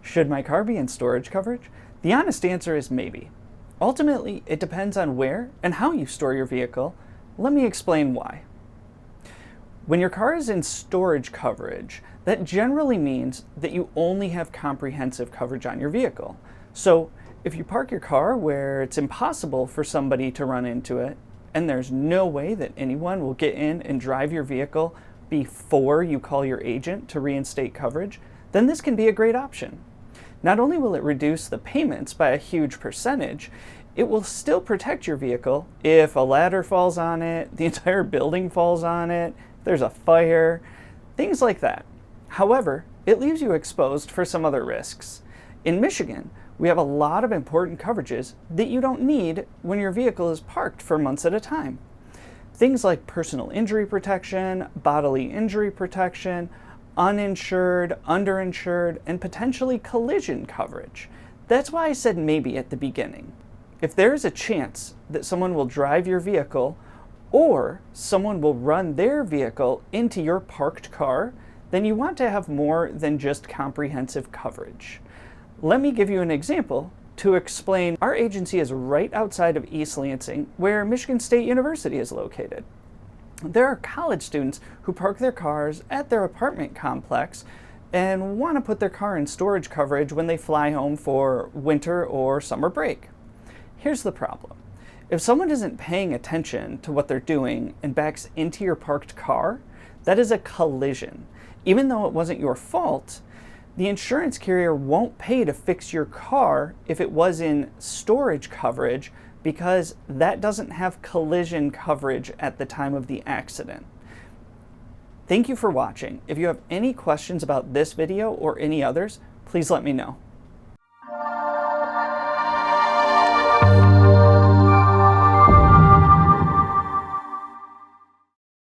Should my car be in storage coverage? The honest answer is maybe. Ultimately, it depends on where and how you store your vehicle. Let me explain why. When your car is in storage coverage, that generally means that you only have comprehensive coverage on your vehicle. So if you park your car where it's impossible for somebody to run into it, and there's no way that anyone will get in and drive your vehicle before you call your agent to reinstate coverage, then this can be a great option. Not only will it reduce the payments by a huge percentage, it will still protect your vehicle if a ladder falls on it, the entire building falls on it, there's a fire, things like that. However, it leaves you exposed for some other risks. In Michigan, we have a lot of important coverages that you don't need when your vehicle is parked for months at a time. Things like personal injury protection, bodily injury protection, uninsured, underinsured, and potentially collision coverage. That's why I said maybe at the beginning. If there is a chance that someone will drive your vehicle or someone will run their vehicle into your parked car, then you want to have more than just comprehensive coverage. Let me give you an example to explain. Our agency is right outside of East Lansing, where Michigan State University is located. There are college students who park their cars at their apartment complex and want to put their car in storage coverage when they fly home for winter or summer break. Here's the problem. If someone isn't paying attention to what they're doing and backs into your parked car, that is a collision. Even though it wasn't your fault, the insurance carrier won't pay to fix your car if it was in storage coverage because that doesn't have collision coverage at the time of the accident. Thank you for watching. If you have any questions about this video or any others, please let me know.